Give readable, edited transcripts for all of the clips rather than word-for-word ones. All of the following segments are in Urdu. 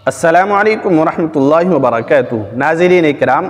السلام علیکم ورحمۃ اللہ وبرکاتہ۔ ناظرین اکرام،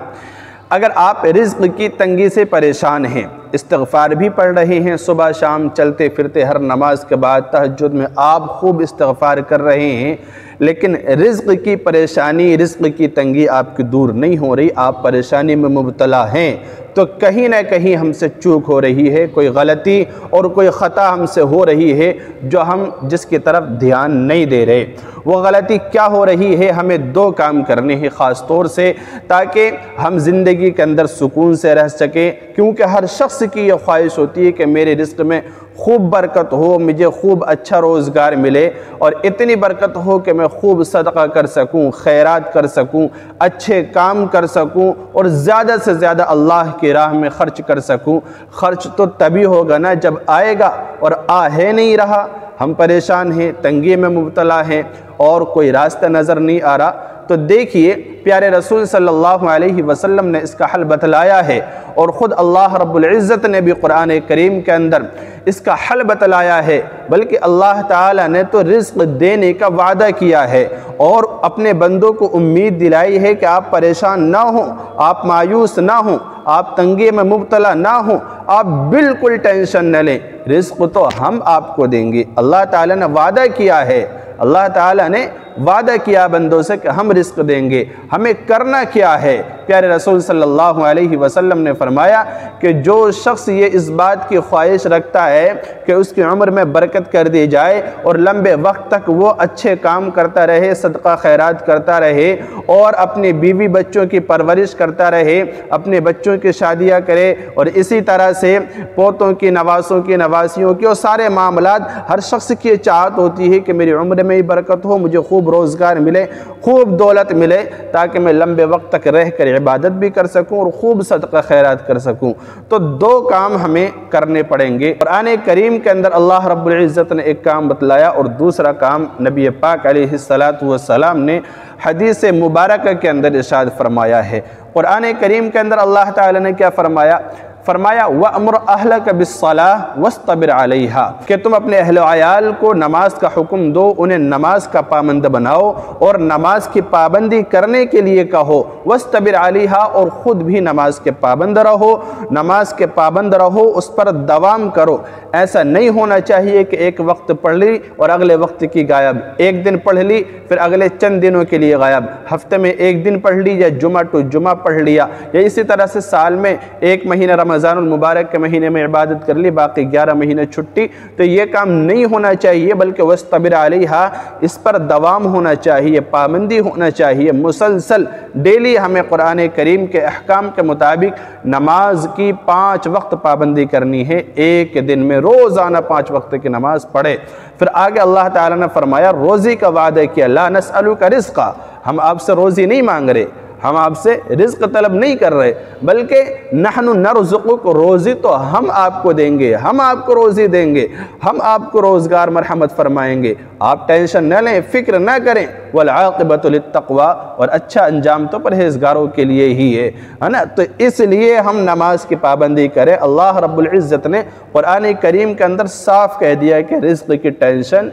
اگر آپ رزق کی تنگی سے پریشان ہیں، استغفار بھی پڑھ رہے ہیں، صبح شام چلتے پھرتے ہر نماز کے بعد تہجد میں آپ خوب استغفار کر رہے ہیں، لیکن رزق کی پریشانی، رزق کی تنگی آپ کی دور نہیں ہو رہی، آپ پریشانی میں مبتلا ہیں، تو کہیں نہ کہیں ہم سے چوک ہو رہی ہے، کوئی غلطی اور کوئی خطا ہم سے ہو رہی ہے جو ہم جس کی طرف دھیان نہیں دے رہے۔ وہ غلطی کیا ہو رہی ہے؟ ہمیں دو کام کرنے ہیں خاص طور سے، تاکہ ہم زندگی کے اندر سکون سے رہ سکیں، کیونکہ ہر شخص کی یہ خواہش ہوتی ہے کہ میرے رزق میں خوب برکت ہو، مجھے خوب اچھا روزگار ملے اور اتنی برکت ہو کہ میں خوب صدقہ کر سکوں، خیرات کر سکوں، اچھے کام کر سکوں اور زیادہ سے زیادہ اللہ کی راہ میں خرچ کر سکوں۔ خرچ تو تبھی ہوگا نا جب آئے گا، اور ہے نہیں رہا۔ ہم پریشان ہیں، تنگی میں مبتلا ہیں اور کوئی راستہ نظر نہیں آ رہا، تو دیکھیے پیارے رسول صلی اللہ علیہ وسلم نے اس کا حل بتلایا ہے، اور خود اللہ رب العزت نے بھی قرآن کریم کے اندر اس کا حل بتلایا ہے، بلکہ اللہ تعالیٰ نے تو رزق دینے کا وعدہ کیا ہے اور اپنے بندوں کو امید دلائی ہے کہ آپ پریشان نہ ہوں، آپ مایوس نہ ہوں، آپ تنگی میں مبتلا نہ ہوں، آپ بالکل ٹینشن نہ لیں، رزق تو ہم آپ کو دیں گے۔ اللہ تعالیٰ نے وعدہ کیا ہے، اللہ تعالیٰ نے وعدہ کیا بندوں سے کہ ہم رزق دیں گے۔ ہمیں کرنا کیا ہے؟ پیارے رسول صلی اللہ علیہ وسلم نے فرمایا کہ جو شخص یہ اس بات کی خواہش رکھتا ہے کہ اس کی عمر میں برکت کر دی جائے اور لمبے وقت تک وہ اچھے کام کرتا رہے، صدقہ خیرات کرتا رہے اور اپنے بیوی بچوں کی پرورش کرتا رہے، اپنے بچوں کی شادیاں کرے اور اسی طرح سے پوتوں کی، نواسوں کی، نواسیوں کی اور سارے معاملات، ہر شخص کی چاہت ہوتی ہے کہ میری عمر میں ہی برکت ہو، مجھے خوب روزگار ملے، خوب دولت ملے، تاکہ میں لمبے وقت تک رہ کر عبادت بھی کر سکوں اور خوب صدقہ خیرات کر سکوں۔ تو دو کام ہمیں کرنے پڑیں گے۔ قرآن کریم کے اندر اللہ رب العزت نے ایک کام بتلایا اور دوسرا کام نبی پاک علیہ السلام نے حدیث مبارکہ کے اندر ارشاد فرمایا ہے۔ قرآن کریم کے اندر اللہ تعالی نے کیا فرمایا؟ وَأَمُرْ أَهْلَكَ بِالصَّلَاةِ وَاسْتَبِرْ عَلَيْهَا، کہ تم اپنے اہل و عیال کو نماز کا حکم دو، انہیں نماز کا پابند بناؤ اور نماز کی پابندی کرنے کے لیے کہو، وَاسْتَبِرْ عَلَيْهَا، اور خود بھی نماز کے پابند رہو، نماز کے پابند رہو، اس پر دوام کرو۔ ایسا نہیں ہونا چاہیے کہ ایک وقت پڑھ لی اور اگلے وقت کی غائب، ایک دن پڑھ لی پھر اگلے چند دنوں کے لیے غائب، ہفتے میں ایک دن پڑھ لی یا جمعہ ٹو جمعہ پڑھ لیا، یا اسی طرح سے سال میں ایک مہینہ رمضان المبارک کے مہینے میں عبادت کر لی، باقی 11 مہینے چھٹی۔ تو یہ کام نہیں ہونا چاہیے، بلکہ وَاسْتَبِرْ عَلَيْهَا، اس پر دوام ہونا چاہیے، پابندی ہونا چاہیے، مسلسل ڈیلی ہمیں قرآن کریم کے احکام کے مطابق نماز کی 5 وقت پابندی کرنی ہے، ایک دن میں روزانہ 5 وقت کی نماز پڑھے۔ پھر آگے اللہ تعالیٰ نے فرمایا، روزی کا وعدہ کیا، لَا نَسْأَلُكَ رِزْقًا، ہم آپ سے روزی نہیں مانگ رہے، ہم آپ سے رزق طلب نہیں کر رہے، بلکہ نحن نرزقک، روزی تو ہم آپ کو دیں گے، ہم آپ کو روزی دیں گے، ہم آپ کو روزگار مرحمت فرمائیں گے، آپ ٹینشن نہ لیں، فکر نہ کریں۔ والعاقبۃ للتقوی، اور اچھا انجام تو پرہیزگاروں کے لیے ہی ہے نا۔ تو اس لیے ہم نماز کی پابندی کریں۔ اللہ رب العزت نے قرآن کریم کے اندر صاف کہہ دیا کہ رزق کی ٹینشن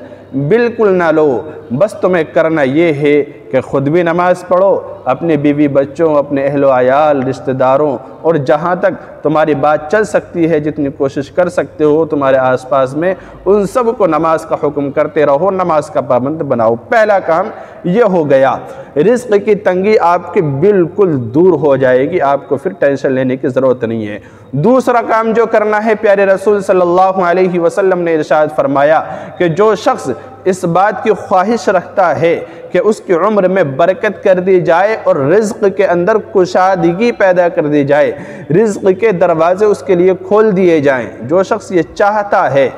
بالکل نہ لو، بس تمہیں کرنا یہ ہے کہ خود بھی نماز پڑھو، اپنے بیوی بچوں، اپنے اہل و عیال، رشتہ داروں اور جہاں تک تمہاری بات چل سکتی ہے، جتنی کوشش کر سکتے ہو تمہارے آس پاس میں، ان سب کو نماز کا حکم کرتے رہو، نماز کا پابند بناؤ۔ پہلا کام یہ ہو گیا، رزق کی تنگی آپ کی بالکل دور ہو جائے گی، آپ کو پھر ٹینشن لینے کی ضرورت نہیں ہے۔ دوسرا کام جو کرنا ہے، پیارے رسول صلی اللہ علیہ وسلم نے ارشاد فرمایا کہ جو شخص اس بات کی خواہش رکھتا ہے کہ اس کی عمر میں برکت کر دی جائے اور رزق کے اندر کشادگی پیدا کر دی جائے، رزق کے دروازے اس کے لیے کھول دیے جائیں، جو شخص یہ چاہتا ہے،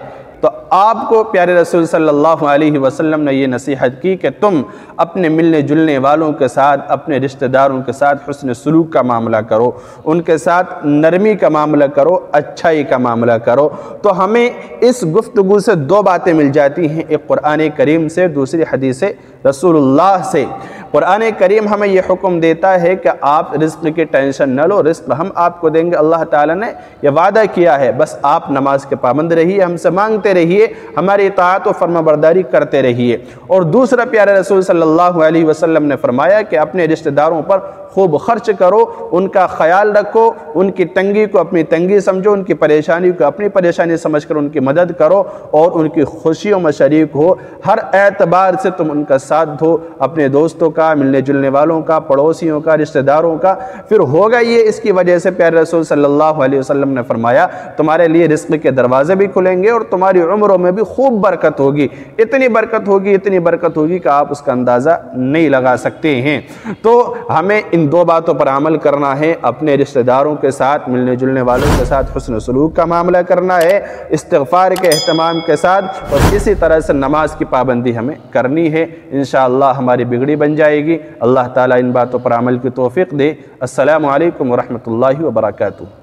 تو آپ کو پیارے رسول صلی اللہ علیہ وسلم نے یہ نصیحت کی کہ تم اپنے ملنے جلنے والوں کے ساتھ، اپنے رشتہ داروں کے ساتھ حسن سلوک کا معاملہ کرو، ان کے ساتھ نرمی کا معاملہ کرو، اچھائی کا معاملہ کرو۔ تو ہمیں اس گفتگو سے دو باتیں مل جاتی ہیں، ایک قرآن کریم سے، دوسری حدیث رسول اللہ سے۔ قرآن کریم ہمیں یہ حکم دیتا ہے کہ آپ رزق کی ٹینشن نہ لو، رزق ہم آپ کو دیں گے، اللہ تعالیٰ نے یہ وعدہ کیا ہے، بس آپ نماز کے پابند رہیے، ہم سے مانگتے رہیے، ہماری اطاعت و فرما برداری کرتے رہیے۔ اور دوسرا پیارے رسول صلی اللہ علیہ وسلم نے فرمایا کہ اپنے رشتہ داروں پر خوب خرچ کرو، ان کا خیال رکھو، ان کی تنگی کو اپنی تنگی سمجھو، ان کی پریشانی کو اپنی پریشانی سمجھ کر ان کی مدد کرو اور ان کی خوشیوں میں شریک ہو، ہر اعتبار سے تم ان کا ساتھ دو، اپنے دوستوں کا، ملنے جلنے والوں کا، پڑوسیوں کا، رشتہ داروں کا۔ پھر ہوگا یہ، اس کی وجہ سے پیارے رسول صلی اللہ علیہ وسلم نے فرمایا تمہارے لیے رزق کے دروازے بھی کھلیں گے اور تمہاری عمروں میں بھی خوب برکت ہوگی، اتنی برکت ہوگی کہ آپ اس کا اندازہ نہیں لگا سکتے ہیں۔ تو ہمیں ان دو باتوں پر عمل کرنا ہے، اپنے رشتہ داروں کے ساتھ، ملنے جلنے والوں کے ساتھ حسن سلوک کا معاملہ کرنا ہے، استغفار کے اہتمام کے ساتھ، اور اسی طرح سے نماز کی پابندی ہمیں کرنی ہے۔ انشاءاللہ ہماری بگڑی بن جائے گی۔ اللہ تعالیٰ ان باتوں پر عمل کی توفیق دے۔ السلام علیکم ورحمۃ اللہ وبرکاتہ۔